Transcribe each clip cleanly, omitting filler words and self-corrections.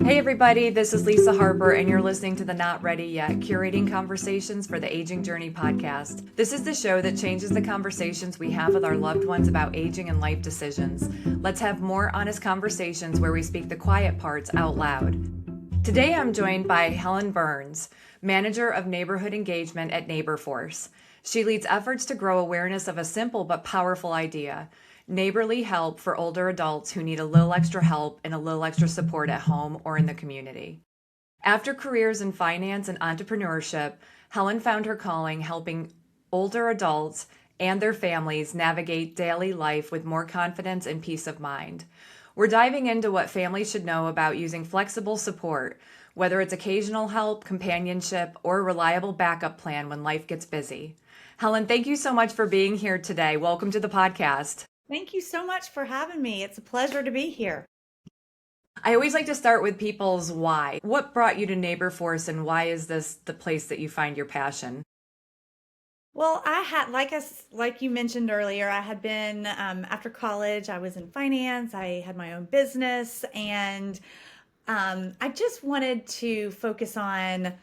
Hey everybody, this is Lisa Harper, and you're listening to the Not Ready Yet Curating Conversations for the Aging Journey podcast. This is the show that changes the conversations we have with our loved ones about aging and life decisions. Let's have more honest conversations where we speak the quiet parts out loud. Today I'm joined by Helen Burns, Manager of Neighborhood Engagement at Naborforce. She leads efforts to grow awareness of a simple but powerful idea: neighborly help for older adults who need a little extra help and a little extra support at home or in the community. After careers in finance and entrepreneurship, Helen found her calling helping older adults and their families navigate daily life with more confidence and peace of mind. We're diving into what families should know about using flexible support, whether it's occasional help, companionship, or a reliable backup plan when life gets busy. Helen, thank you so much for being here today. Welcome to the podcast. Thank you so much for having me. It's a pleasure to be here. I always like to start with people's why. What brought you to Naborforce, and why is this the place that you find your passion? Well, I had, like you mentioned earlier, I had been, after college, I was in finance, I had my own business, and I just wanted to focus on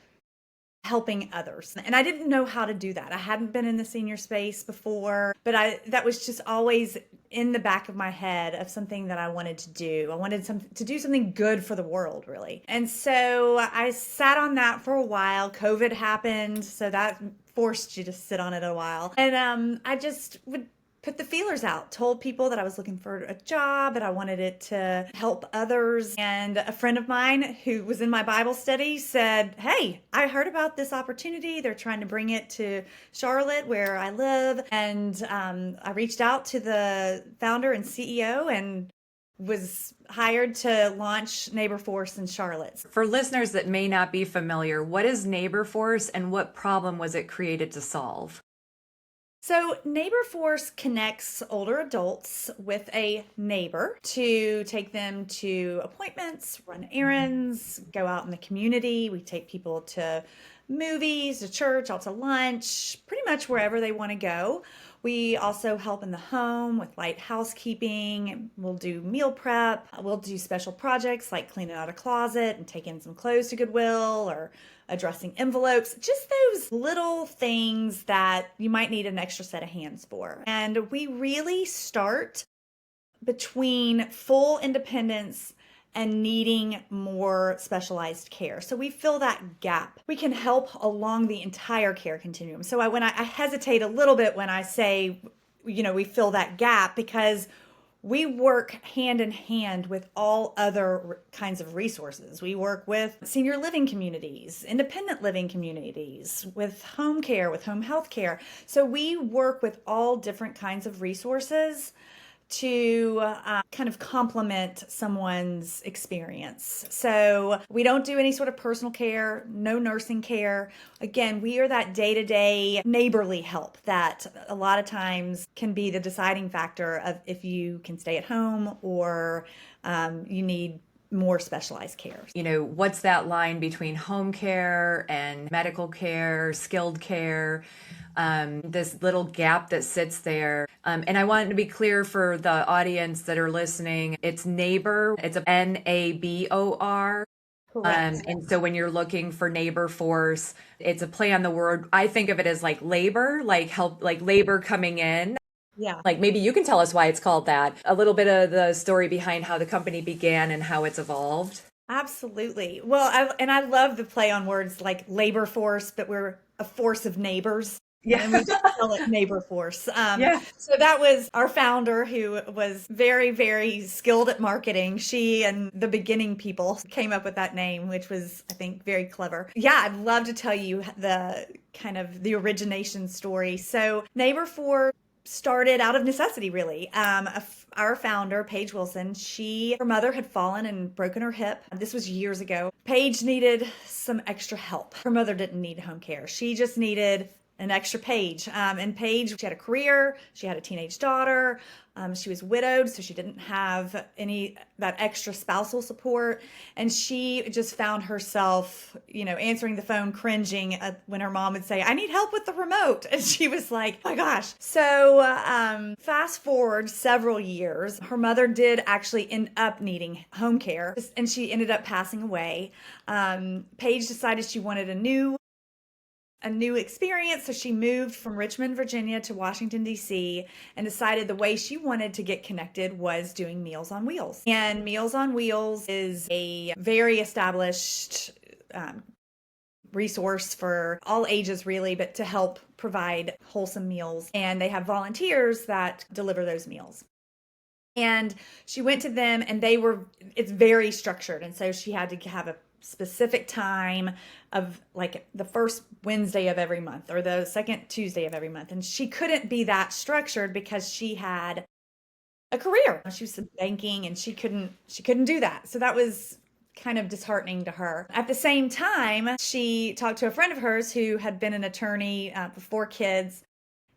helping others. And I didn't know how to do that. I hadn't been in the senior space before, but that was just always in the back of my head of something that I wanted to do. I wanted to do something good for the world, really. And so I sat on that for a while. COVID happened, so that forced you to sit on it a while. And I just would put the feelers out, told people that I was looking for a job and I wanted it to help others. And a friend of mine who was in my Bible study said, "Hey, I heard about this opportunity. They're trying to bring it to Charlotte, where I live." And I reached out to the founder and CEO and was hired to launch Naborforce in Charlotte. For listeners that may not be familiar, what is Naborforce and what problem was it created to solve? So Naborforce connects older adults with a neighbor to take them to appointments, run errands, go out in the community. We take people to movies, to church, out to lunch, pretty much wherever they want to go. We also help in the home with light housekeeping. We'll do meal prep. We'll do special projects like cleaning out a closet and taking some clothes to Goodwill, or addressing envelopes, just those little things that you might need an extra set of hands for. And we really start between full independence and needing more specialized care. So we fill that gap. We can help along the entire care continuum. So I hesitate a little bit when I say, we fill that gap, because we work hand in hand with all other kinds of resources. We work with senior living communities, independent living communities, with home care, with home health care. So we work with all different kinds of resources to kind of complement someone's experience. So we don't do any sort of personal care, no nursing care. Again, we are that day-to-day neighborly help that a lot of times can be the deciding factor of if you can stay at home or you need more specialized care. What's that line between home care and medical care, skilled care? This little gap that sits there. And I want to be clear for the audience that are listening, it's neighbor, it's a Nabor. And so when you're looking for Naborforce, it's a play on the word. I think of it as like labor, like help, like labor coming in. Yeah. Like maybe you can tell us why it's called that. A little bit of the story behind how the company began and how it's evolved. Absolutely. Well, I love the play on words like labor force, but we're a force of neighbors. Yeah. And we just call it Naborforce. Yeah. So that was our founder, who was very, very skilled at marketing. She and the beginning people came up with that name, which was, I think, very clever. Yeah, I'd love to tell you the origination story. So Naborforce started out of necessity, really. Our founder, Paige Wilson, her mother had fallen and broken her hip. This was years ago. Paige needed some extra help. Her mother didn't need home care. She just needed an extra Paige. And Paige, she had a career, she had a teenage daughter, she was widowed, so she didn't have that extra spousal support. And she just found herself, answering the phone, cringing when her mom would say, "I need help with the remote." And she was like, "Oh my gosh." So fast forward several years, her mother did actually end up needing home care, and she ended up passing away. Paige decided she wanted a new experience. So she moved from Richmond, Virginia to Washington, D.C. and decided the way she wanted to get connected was doing Meals on Wheels. And Meals on Wheels is a very established resource for all ages, really, but to help provide wholesome meals. And they have volunteers that deliver those meals. And she went to them, and it's very structured. And so she had to have a specific time of like the first Wednesday of every month or the second Tuesday of every month. And she couldn't be that structured because she had a career. She was in banking, and she couldn't do that. So that was kind of disheartening to her. At the same time, she talked to a friend of hers who had been an attorney before kids.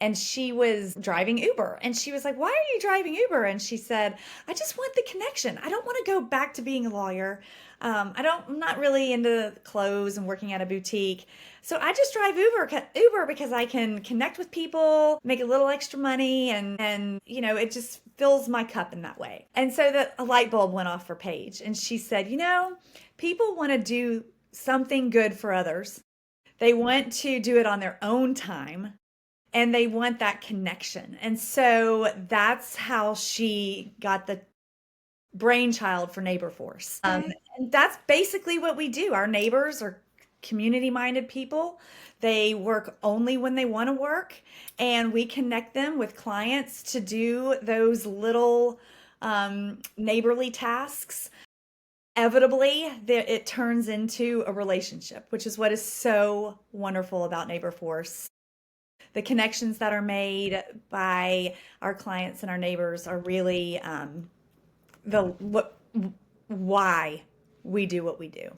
And she was driving Uber. And she was like, "Why are you driving Uber?" And she said, "I just want the connection. I don't want to go back to being a lawyer. I'm not really into clothes and working at a boutique. So I just drive Uber because I can connect with people, make a little extra money, and it just fills my cup in that way." And so a light bulb went off for Paige. And she said, people want to do something good for others. They want to do it on their own time. And they want that connection. And so that's how she got the brainchild for Naborforce. And that's basically what we do. Our neighbors are community-minded people. They work only when they want to work. And we connect them with clients to do those little neighborly tasks. Inevitably, it turns into a relationship, which is what is so wonderful about Naborforce. The connections that are made by our clients and our neighbors are really why we do what we do.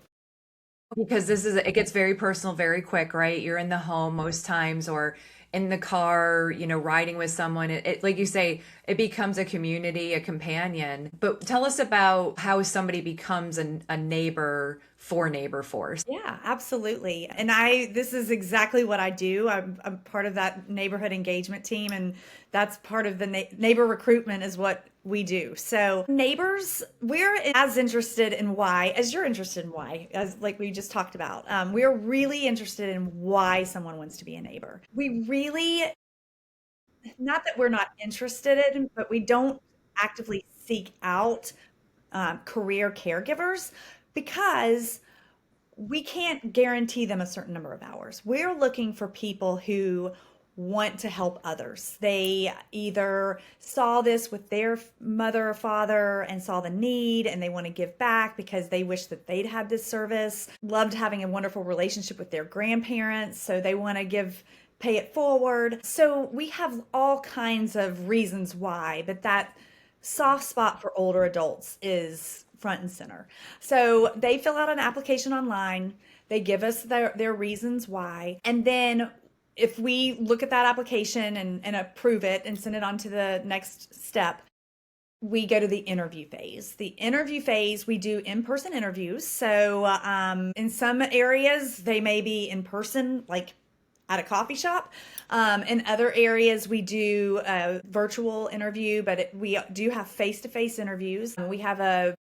Because it gets very personal very quick, right? You're in the home most times, or in the car, riding with someone. It like you say, it becomes a community, a companion. But tell us about how somebody becomes a neighbor for Naborforce. Yeah, absolutely. And this is exactly what I do. I'm part of that neighborhood engagement team, and that's part of the neighbor recruitment is what we do. So neighbors, we're as interested in why as you're interested in why, as like we just talked about. We're really interested in why someone wants to be a neighbor. We really, not that we're not interested in, but we don't actively seek out career caregivers because we can't guarantee them a certain number of hours. We're looking for people who want to help others. They either saw this with their mother or father and saw the need and they want to give back because they wish that they'd had this service, loved having a wonderful relationship with their grandparents, so they want to pay it forward. So we have all kinds of reasons why, but that soft spot for older adults is front and center. So they fill out an application online. They give us their reasons why. And then if we look at that application and approve it and send it on to the next step, we go to the interview phase. The interview phase, we do in-person interviews. So in some areas, they may be in person, like at a coffee shop. In other areas, we do a virtual interview, but we do have face-to-face interviews. We have a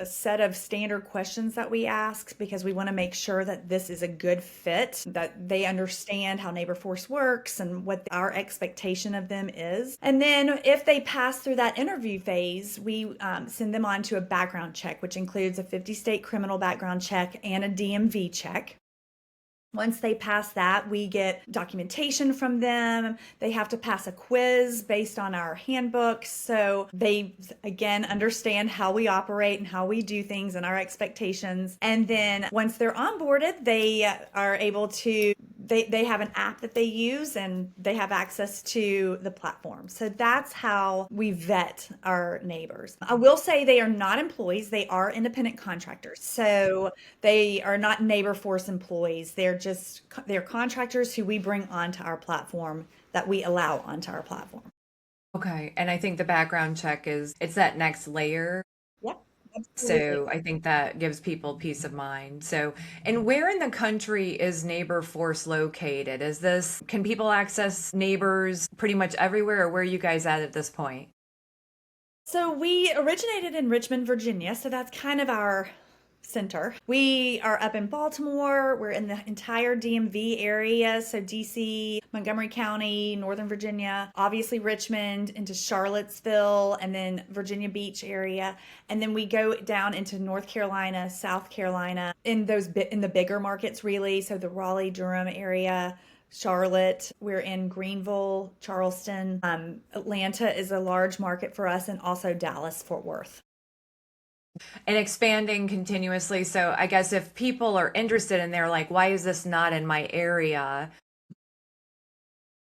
set of standard questions that we ask because we want to make sure that this is a good fit, that they understand how Naborforce works and what our expectation of them is. And then if they pass through that interview phase, we send them on to a background check, which includes a 50-state criminal background check and a DMV check. Once they pass that, we get documentation from them. They have to pass a quiz based on our handbook. So they, again, understand how we operate and how we do things and our expectations. And then once they're onboarded, they are able to they have an app that they use and they have access to the platform. So that's how we vet our neighbors. I will say they are not employees, they are independent contractors. So they are not Naborforce employees. They're contractors who we bring onto our platform, that we allow onto our platform. Okay. And I think the background check it's that next layer. Yeah, absolutely. So I think that gives people peace of mind. So, and where in the country is Neighbor Force located? Can people access neighbors pretty much everywhere, or where are you guys at this point? So we originated in Richmond, Virginia. So that's kind of our center. We are up in Baltimore. We're in the entire DMV area. So DC, Montgomery County, Northern Virginia, obviously Richmond, into Charlottesville, and then Virginia Beach area. And then we go down into North Carolina, South Carolina, in the bigger markets really. So the Raleigh, Durham area. Charlotte, we're in Greenville, Charleston. Atlanta is a large market for us, and also Dallas, Fort Worth. And expanding continuously. So I guess if people are interested and they're like, why is this not in my area?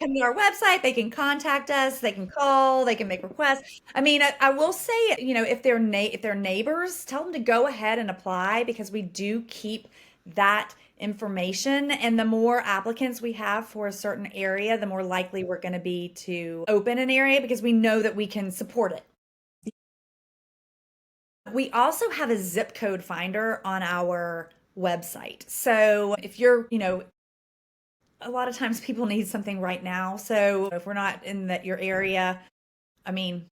Come to our website, they can contact us, they can call, they can make requests. I mean, I will say, if they're neighbors, tell them to go ahead and apply, because we do keep that information, and the more applicants we have for a certain area, the more likely we're going to be to open an area, because we know that we can support it. We also have a zip code finder on our website. So if a lot of times people need something right now. So if we're not in your area, I mean,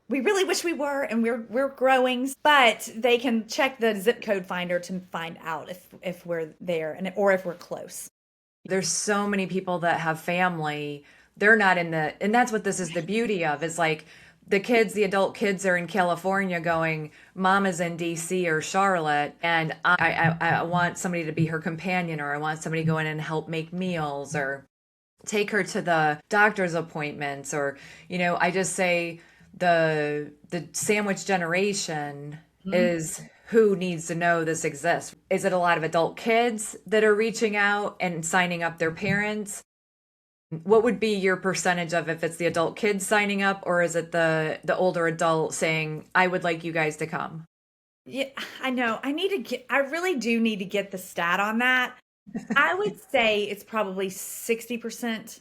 we really wish we were, and we're growing, but they can check the zip code finder to find out if we're there, or if we're close. There's so many people that have family. They're not and that's what this is the beauty of, is like the adult kids are in California going, mom is in DC or Charlotte, and I want somebody to be her companion, or I want somebody to go in and help make meals, or take her to the doctor's appointments, or, I just say the sandwich generation is who needs to know this exists. Is it a lot of adult kids that are reaching out and signing up their parents? What would be your percentage of if it's the adult kids signing up, or is it the older adult saying, I would like you guys to come? Yeah, I know. I really do need to get the stat on that. I would say it's probably 60%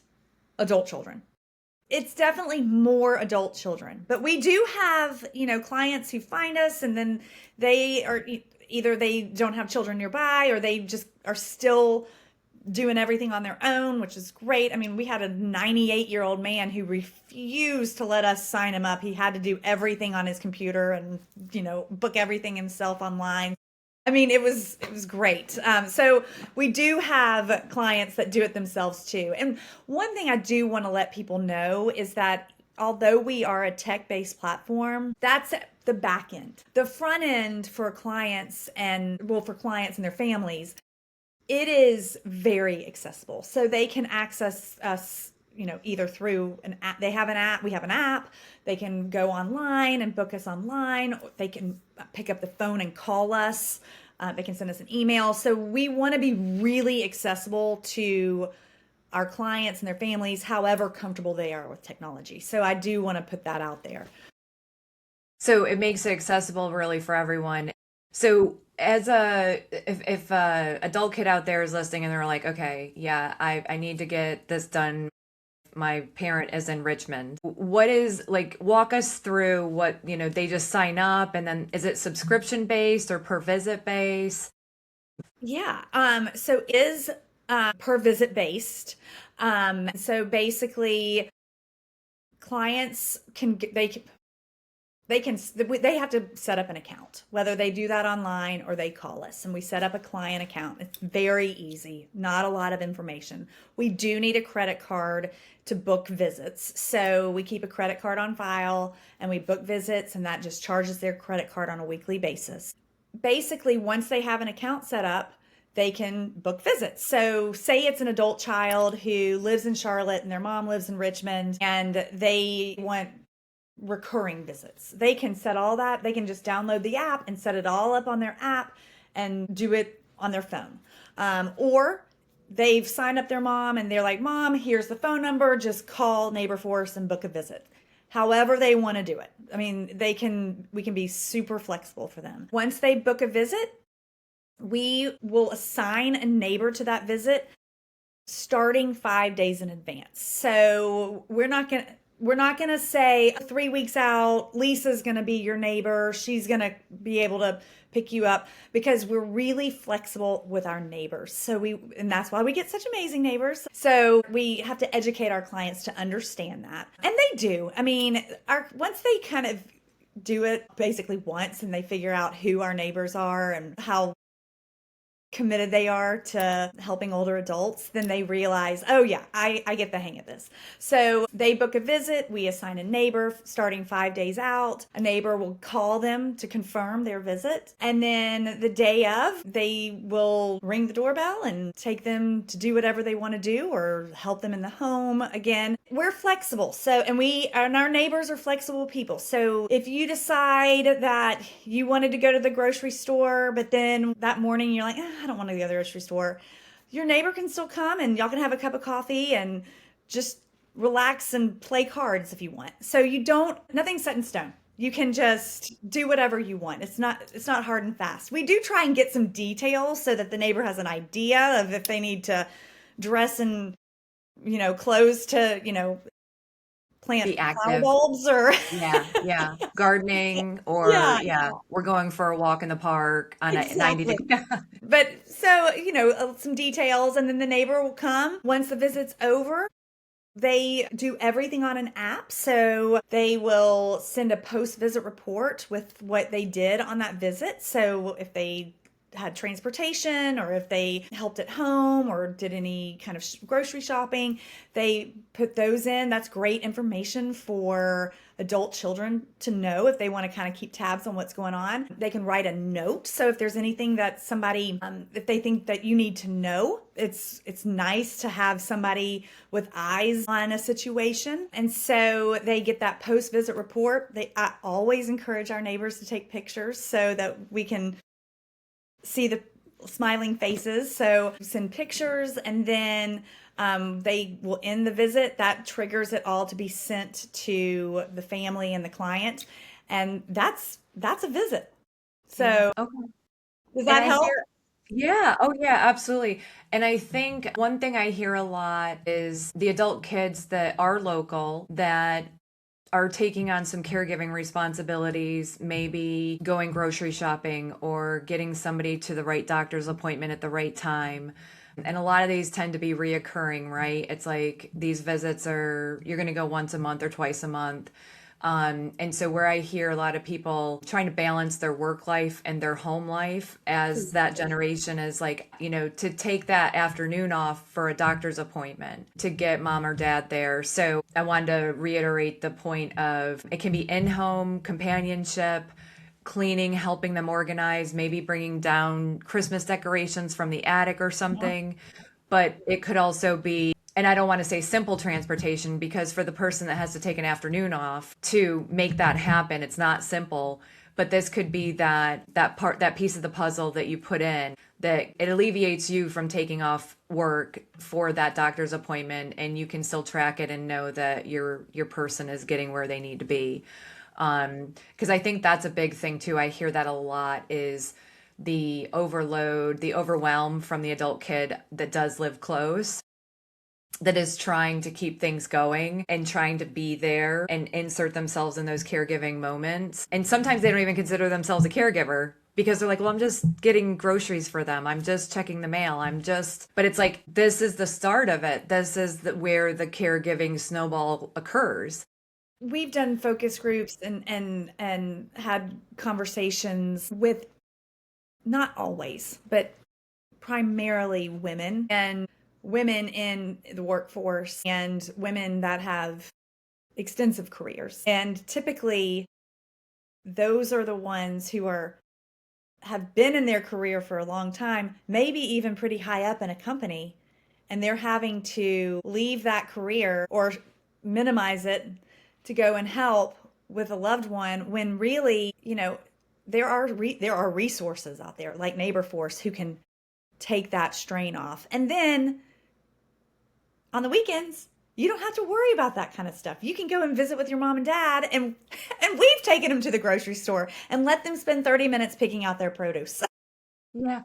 adult children. It's definitely more adult children, but we do have, clients who find us, and then they are either they don't have children nearby, or they just are still doing everything on their own, which is great. I mean, we had a 98-year-old man who refused to let us sign him up. He had to do everything on his computer and, book everything himself online. I mean, it was great. So we do have clients that do it themselves too. And one thing I do want to let people know is that although we are a tech-based platform, that's the back end. The front end for clients and their families, it is very accessible. So they can access us, either through an app. They have an app. We have an app. They can go online and book us online. They can pick up the phone and call us. They can send us an email. So we want to be really accessible to our clients and their families, however comfortable they are with technology. So I do want to put that out there. So it makes it accessible really for everyone. So if a adult kid out there is listening and they're like, okay, yeah, I need to get this done. My parent is in Richmond. What is, walk us through what, they just sign up, and then is it subscription based or per visit based? Yeah. So is per visit based. So basically clients they have to set up an account, whether they do that online or they call us, and we set up a client account. It's very easy, not a lot of information. We do need a credit card to book visits. So we keep a credit card on file and we book visits, and that just charges their credit card on a weekly basis. Basically, once they have an account set up, they can book visits. So say it's an adult child who lives in Charlotte and their mom lives in Richmond, and they want recurring visits. They can set all that. They can just download the app and set it all up on their app and do it on their phone. Or they've signed up their mom and they're like, Mom, here's the phone number, just call Naborforce and book a visit. However they want to do it. I mean, we can be super flexible for them. Once they book a visit, we will assign a neighbor to that visit starting 5 days in advance. So we're not going to say 3 weeks out, Lisa's going to be your neighbor. She's going to be able to pick you up, because we're really flexible with our neighbors. And that's why we get such amazing neighbors. So we have to educate our clients to understand that. And they do. I mean, once they kind of do it basically once and they figure out who our neighbors are and how committed they are to helping older adults, then they realize, oh yeah, I get the hang of this. So they book a visit, we assign a neighbor starting 5 days out. A neighbor will call them to confirm their visit. And then the day of, they will ring the doorbell and take them to do whatever they want to do or help them in the home. Again, we're flexible. So, and our neighbors are flexible people. So if you decide that you wanted to go to the grocery store, but then that morning you're like, I don't want to go to the grocery store, your neighbor can still come and y'all can have a cup of coffee and just relax and play cards if you want. So nothing's set in stone. You can just do whatever you want. It's not hard and fast. We do try and get some details so that the neighbor has an idea of if they need to dress in, clothes to, plant flower bulbs or gardening, or we're going for a walk in the park on a 90-day. But so, some details, and then the neighbor will come once the visit's over. They do everything on an app. So they will send a post-visit report with what they did on that visit. So if they had transportation, or if they helped at home or did any kind of grocery shopping, they put those in. That's great information for adult children to know if they want to kind of keep tabs on what's going on. They can write a note. So if there's anything that somebody, if they think that you need to know, it's nice to have somebody with eyes on a situation. And so they get that post-visit report. I always encourage our neighbors to take pictures so that we can see the smiling faces. So send pictures, and then they will end the visit. That triggers it all to be sent to the family and the client. And that's a visit. So does that help? Yeah. Oh, yeah, absolutely. And I think one thing I hear a lot is the adult kids that are local that are taking on some caregiving responsibilities, maybe going grocery shopping or getting somebody to the right doctor's appointment at the right time. And a lot of these tend to be reoccurring, right? It's like these visits you're going to go once a month or twice a month. And so where I hear a lot of people trying to balance their work life and their home life as that generation is like, to take that afternoon off for a doctor's appointment to get mom or dad there. So I wanted to reiterate the point of it can be in-home companionship, cleaning, helping them organize, maybe bringing down Christmas decorations from the attic or something. But it could also be, and I don't want to say simple transportation, because for the person that has to take an afternoon off to make that happen, it's not simple. But this could be that piece of the puzzle that you put in, that it alleviates you from taking off work for that doctor's appointment, and you can still track it and know that your person is getting where they need to be. Because I think that's a big thing too. I hear that a lot, is the overload, the overwhelm from the adult kid that does live close, that is trying to keep things going and trying to be there and insert themselves in those caregiving moments. And sometimes they don't even consider themselves a caregiver, because they're like, well, I'm just getting groceries for them. I'm just checking the mail. But it's like, this is the start of it. This is where the caregiving snowball occurs. We've done focus groups and had conversations with, not always, but primarily women, and women in the workforce, and women that have extensive careers. And typically those are the ones who have been in their career for a long time, maybe even pretty high up in a company, and they're having to leave that career or minimize it to go and help with a loved one, when really, there are resources out there like Naborforce who can take that strain off. And then On the weekends, you don't have to worry about that kind of stuff. You can go and visit with your mom and dad, and we've taken them to the grocery store and let them spend 30 minutes picking out their produce. Yeah.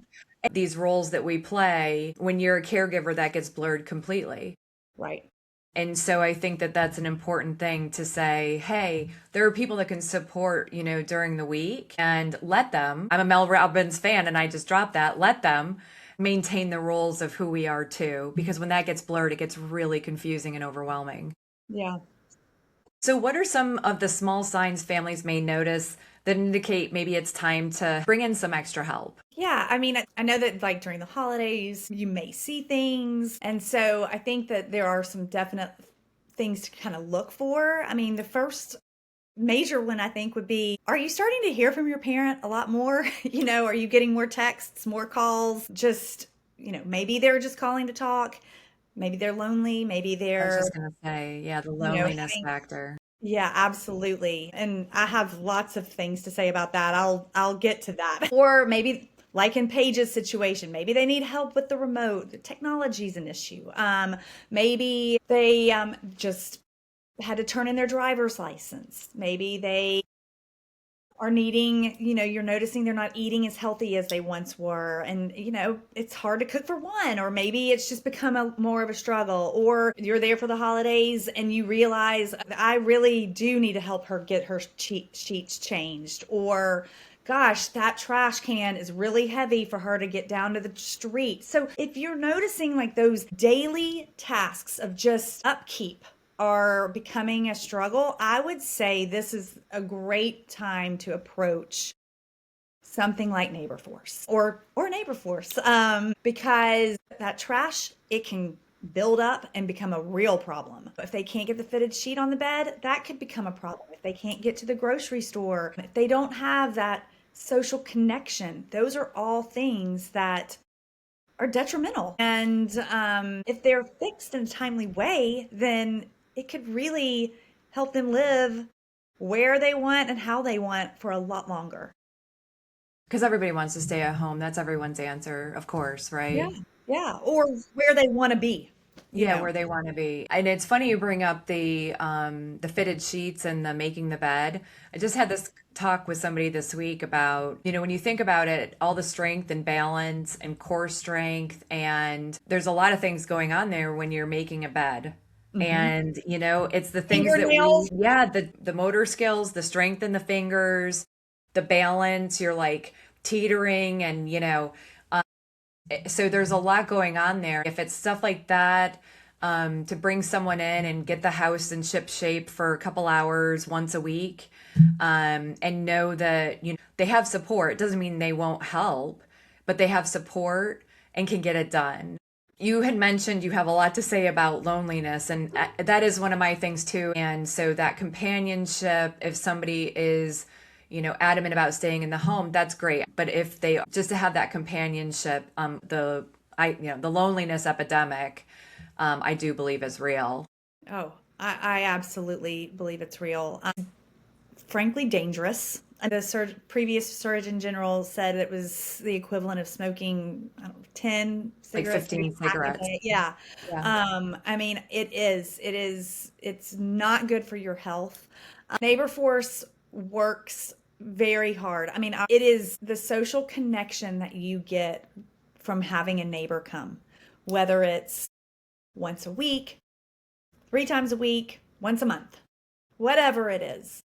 These roles that we play, when you're a caregiver, that gets blurred completely. Right. And so I think that that's an important thing to say, hey, there are people that can support, during the week, and let them. I'm a Mel Robbins fan and I just dropped that. Let them maintain the roles of who we are too, because when that gets blurred, it gets really confusing and overwhelming. Yeah. So what are some of the small signs families may notice that indicate maybe it's time to bring in some extra help? Yeah, I mean, I know that like during the holidays, you may see things. And so I think that there are some definite things to kind of look for. I mean, the first major one I think would be, are you starting to hear from your parent a lot more? Are you getting more texts, more calls? Just, maybe they're just calling to talk. Maybe they're lonely. Maybe I was they're, just going to say, yeah, the loneliness factor. yeah, absolutely. And I have lots of things to say about that. I'll get to that. Or maybe like in Paige's situation, maybe they need help with the remote. The technology's an issue. Maybe they just had to turn in their driver's license. Maybe they are needing, you're noticing they're not eating as healthy as they once were. And, it's hard to cook for one, or maybe it's just become more of a struggle, or you're there for the holidays and you realize I really do need to help her get her sheets changed, or gosh, that trash can is really heavy for her to get down to the street. So if you're noticing like those daily tasks of just upkeep are becoming a struggle, I would say this is a great time to approach something like Naborforce or Naborforce, because that trash, it can build up and become a real problem. If they can't get the fitted sheet on the bed, that could become a problem. If they can't get to the grocery store, if they don't have that social connection, those are all things that are detrimental. And if they're fixed in a timely way, then it could really help them live where they want and how they want for a lot longer. Because everybody wants to stay at home. That's everyone's answer, of course, Yeah. right? Yeah. Or where they want to be. Yeah, where they want to be. And it's funny you bring up the fitted sheets and the making the bed. I just had this talk with somebody this week about, when you think about it, all the strength and balance and core strength, and there's a lot of things going on there when you're making a bed. And, it's the things that Fingernails. yeah, the motor skills, the strength in the fingers, the balance, you're like teetering and, so there's a lot going on there. If it's stuff like that, to bring someone in and get the house in ship shape for a couple hours once a week, and know that they have support. It doesn't mean they won't help, but they have support and can get it done. You had mentioned you have a lot to say about loneliness, and that is one of my things too. And so that companionship, if somebody is adamant about staying in the home, that's great. But if they just to have that companionship, the loneliness epidemic, I do believe is real. Oh, I absolutely believe it's real. Frankly, dangerous. The previous Surgeon General said it was the equivalent of smoking, I don't know, 10 Like cigarettes, 15 cigarettes. Yeah. Yeah. I mean, it's not good for your health. Naborforce works very hard. I mean, it is the social connection that you get from having a neighbor come, whether it's once a week, 3 times a week, once a month, whatever it is.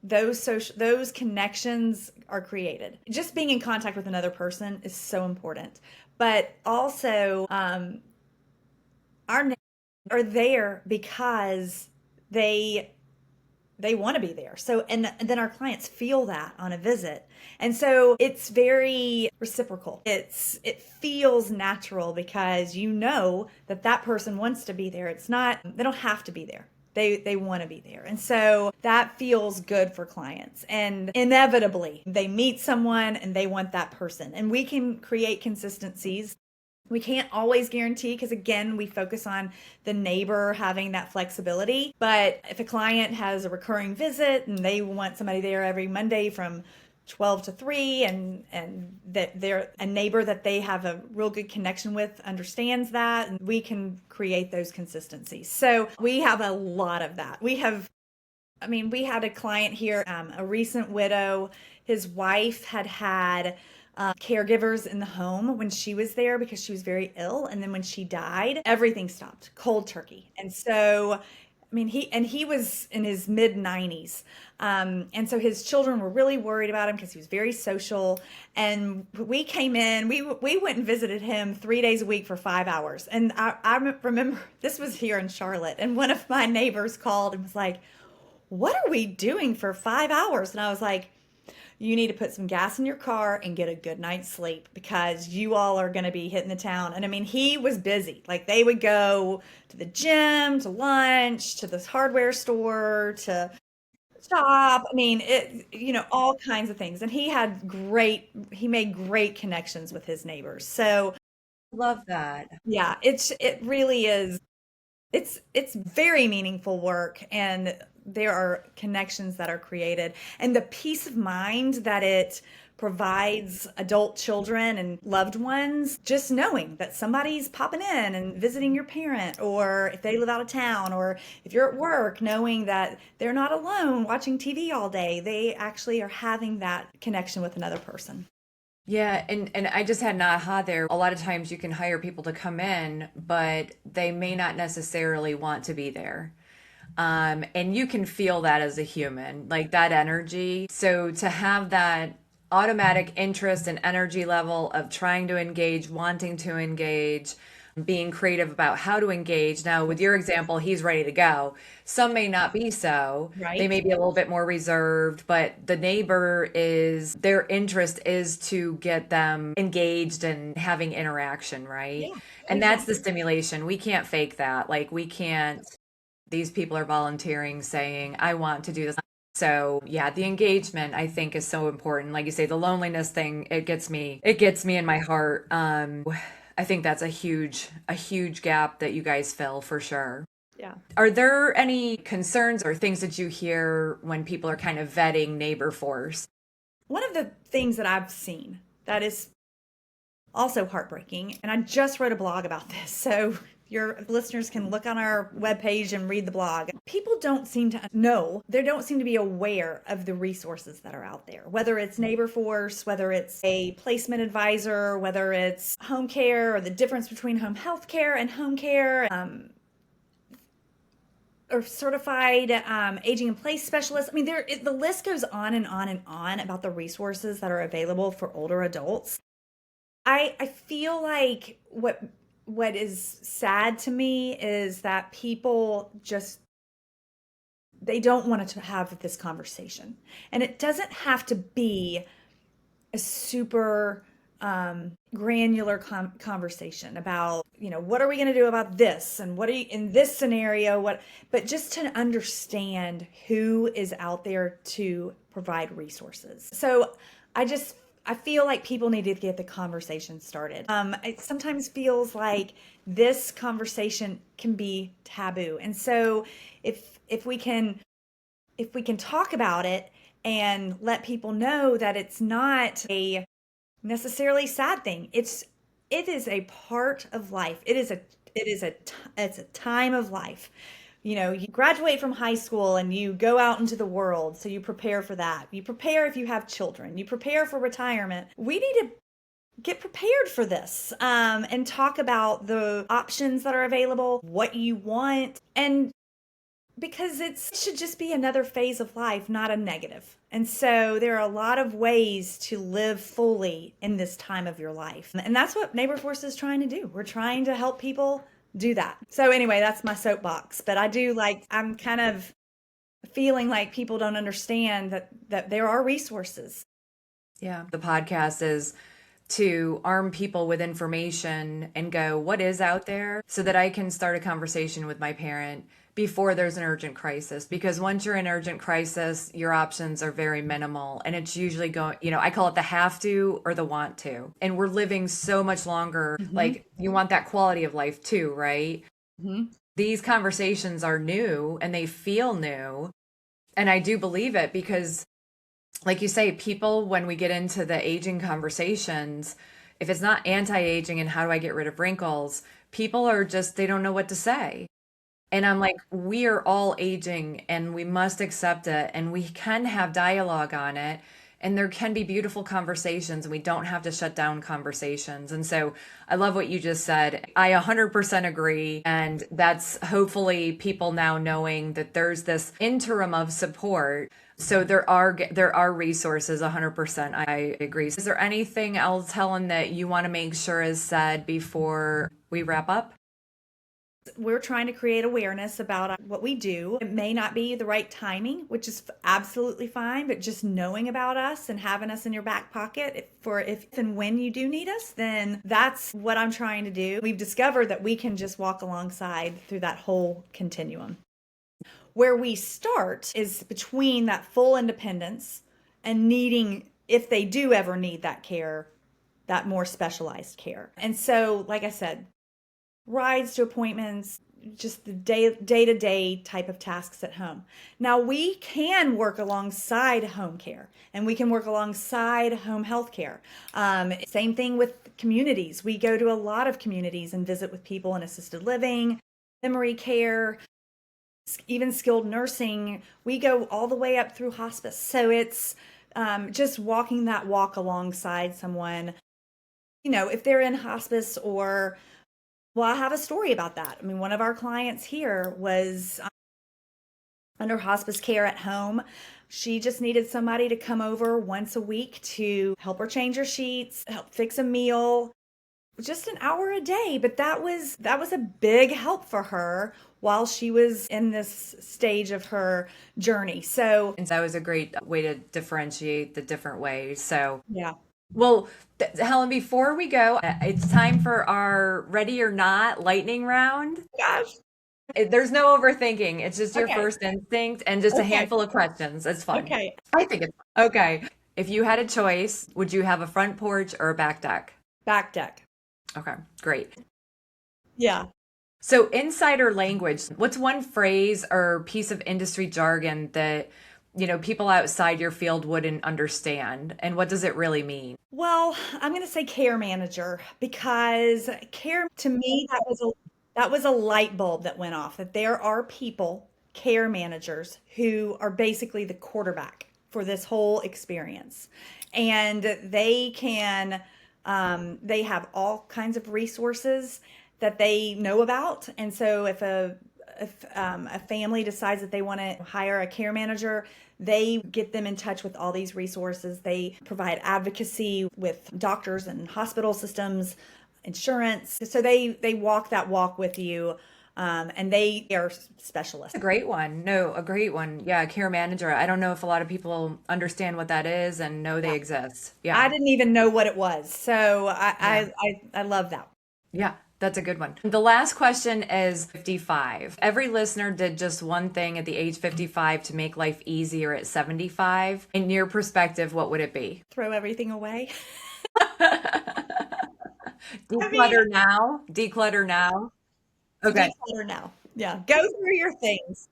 Those connections are created. Just being in contact with another person is so important. But also, our neighbors are there because they want to be there. So, and then our clients feel that on a visit. And so it's very reciprocal. It feels natural because that person wants to be there. They don't have to be there. They want to be there. And so that feels good for clients. And inevitably, they meet someone and they want that person. And we can create consistencies. We can't always guarantee because, again, we focus on the neighbor having that flexibility. But if a client has a recurring visit and they want somebody there every Monday from 12 to 3, and that they're a neighbor that they have a real good connection with understands that, and we can create those consistencies. So we have a lot of that. We had a client here, a recent widow. His wife had caregivers in the home when she was there because she was very ill, and then when she died, everything stopped cold turkey. And so he was in his mid 90s. And so his children were really worried about him because he was very social. And we came in, we went and visited him 3 days a week for 5 hours. And I remember this was here in Charlotte, and one of my neighbors called and was like, "What are we doing for 5 hours?" And I was like, "You need to put some gas in your car and get a good night's sleep because you all are going to be hitting the town." And he was busy. Like, they would go to the gym, to lunch, to this hardware store, to shop. All kinds of things. And he made great connections with his neighbors. So Love that. yeah, it really is. It's very meaningful work, and there are connections that are created, and the peace of mind that it provides adult children and loved ones, just knowing that somebody's popping in and visiting your parent, or if they live out of town, or if you're at work, knowing that they're not alone watching TV all day. They actually are having that connection with another person. Yeah, and I just had an aha there. A lot of times you can hire people to come in, but they may not necessarily want to be there. And you can feel that as a human, like that energy. So to have that automatic interest and energy level of trying to engage, wanting to engage, being creative about how to engage. Now, with your example, he's ready to go. Some may not be so. They Right? may be a little bit more reserved, but the neighbor their interest is to get them engaged and having interaction, right? Yeah, And that's the exactly. stimulation. We can't fake that. Like, we can't, these people are volunteering saying, I want to do this. So yeah, the engagement I think is so important. Like you say, the loneliness thing, it gets me in my heart. I think that's a huge gap that you guys fill for sure. Yeah. Are there any concerns or things that you hear when people are kind of vetting neighbor force? One of the things that I've seen that is also heartbreaking, and I just wrote a blog about this, so your listeners can look on our webpage and read the blog. People don't seem to know, they don't seem to be aware of the resources that are out there, whether it's Naborforce, whether it's a placement advisor, whether it's home care, or the difference between home health care and home care. Or certified aging in place specialists. The list goes on and on and on about the resources that are available for older adults. I feel like what is sad to me is that people just, they don't want to have this conversation. And it doesn't have to be a super granular conversation about, what are we going to do about this, and what are you in this scenario, but just to understand who is out there to provide resources. So I feel like people need to get the conversation started. It sometimes feels like this conversation can be taboo, and so if we can talk about it and let people know that it's not a necessarily sad thing. It is a part of life. It's a time of life. You graduate from high school and you go out into the world, so you prepare for that. You prepare if you have children. You prepare for retirement. We need to get prepared for this, and talk about the options that are available, what you want, and because it should just be another phase of life, not a negative. And so there are a lot of ways to live fully in this time of your life. And that's what Naborforce is trying to do. We're trying to help people do that. So anyway, that's my soapbox. But I'm kind of feeling like people don't understand that there are resources. Yeah. The podcast is to arm people with information and go, what is out there, so that I can start a conversation with my parent before there's an urgent crisis. Because once you're in urgent crisis, your options are very minimal. And it's usually going, I call it the have to or the want to. And we're living so much longer. Like, you want that quality of life too, right? Mm-hmm. These conversations are new and they feel new. And I do believe it because like you say, people, when we get into the aging conversations, if it's not anti-aging and how do I get rid of wrinkles, people are just, they don't know what to say. And I'm like, we are all aging and we must accept it and we can have dialogue on it. And there can be beautiful conversations and we don't have to shut down conversations. And so I love what you just said. I 100% agree. And that's hopefully people now knowing that there's this interim of support. So there are resources. 100%. I agree. Is there anything else, Helen, that you want to make sure is said before we wrap up? We're trying to create awareness about what we do. It may not be the right timing, which is absolutely fine, but just knowing about us and having us in your back pocket for if and when you do need us, then that's what I'm trying to do. We've discovered that we can just walk alongside through that whole continuum. Where we start is between that full independence and needing, if they do ever need that care, that more specialized care. And so, like I said, rides to appointments, just the day-to-day type of tasks at home. Now, we can work alongside home care and we can work alongside home health care. Same thing with communities. We go to a lot of communities and visit with people in assisted living, memory care, even skilled nursing. We go all the way up through hospice. So it's just walking that walk alongside someone, if they're in hospice or well, I have a story about that. I mean, one of our clients here was under hospice care at home. She just needed somebody to come over once a week to help her change her sheets, help fix a meal, just an hour a day. But that was a big help for her while she was in this stage of her journey. So, And that was a great way to differentiate the different ways. So, yeah. Well, Helen, before we go, it's time for our ready or not lightning round. Gosh. There's no overthinking. It's just your Okay. first instinct and just a Okay. handful of questions. It's fun. Okay. I think it's fun. Okay. If you had a choice, would you have a front porch or a back deck? Back deck. Okay, great. Yeah. So insider language, what's one phrase or piece of industry jargon that people outside your field wouldn't understand? And what does it really mean? Well, I'm going to say care manager because care to me that was a light bulb that went off that there are people, care managers who are basically the quarterback for this whole experience. And they they have all kinds of resources that they know about. And so if a family decides that they want to hire a care manager, they get them in touch with all these resources. They provide advocacy with doctors and hospital systems, insurance. So they walk that walk with you, and they are specialists. A great one. No, a great one. Yeah, care manager. I don't know if a lot of people understand what that is and know they exist. Yeah. I didn't even know what it was. So I love that. Yeah. That's a good one. The last question is 55. Every listener did just one thing at the age 55 to make life easier at 75. In your perspective, what would it be? Throw everything away. Declutter now. Declutter now. Okay. Declutter now. Yeah. Go through your things.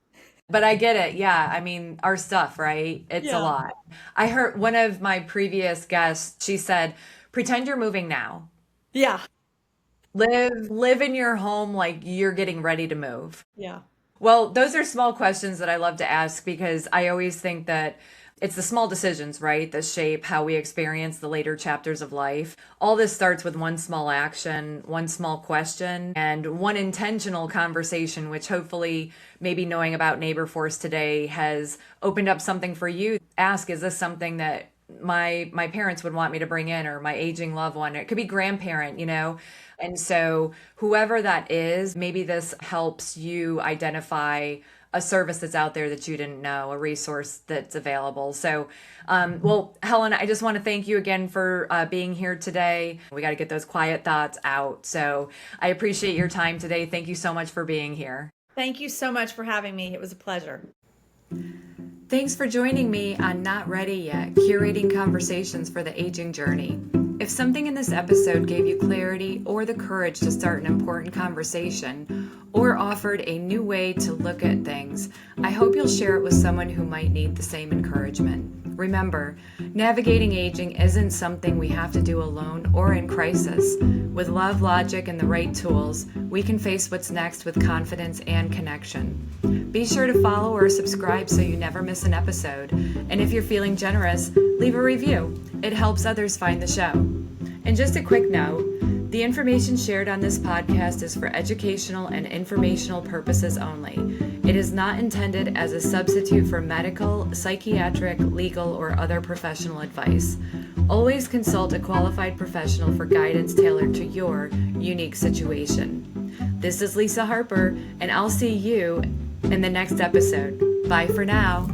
But I get it. Yeah. I mean, our stuff, right? It's a lot. I heard one of my previous guests, she said, pretend you're moving now. Yeah. Live in your home like you're getting ready to move. Yeah. Well, those are small questions that I love to ask because I always think that it's the small decisions, right, that shape how we experience the later chapters of life. All this starts with one small action, one small question, and one intentional conversation, which hopefully maybe knowing about Naborforce today has opened up something for you. Ask, is this something that my parents would want me to bring in, or my aging loved one? It could be grandparent, And so whoever that is, maybe this helps you identify a service that's out there that you didn't know, a resource that's available. So, well, Helen, I just want to thank you again for being here today. We got to get those quiet thoughts out. So I appreciate your time today. Thank you so much for being here. Thank you so much for having me. It was a pleasure. Thanks for joining me on Not Ready Yet, curating conversations for the aging journey. If something in this episode gave you clarity or the courage to start an important conversation, or offered a new way to look at things, I hope you'll share it with someone who might need the same encouragement. Remember, navigating aging isn't something we have to do alone or in crisis. With love, logic, and the right tools, we can face what's next with confidence and connection. Be sure to follow or subscribe so you never miss an episode. And if you're feeling generous, leave a review. It helps others find the show. And just a quick note, the information shared on this podcast is for educational and informational purposes only. It is not intended as a substitute for medical, psychiatric, legal, or other professional advice. Always consult a qualified professional for guidance tailored to your unique situation. This is Lisa Harper, and I'll see you in the next episode. Bye for now.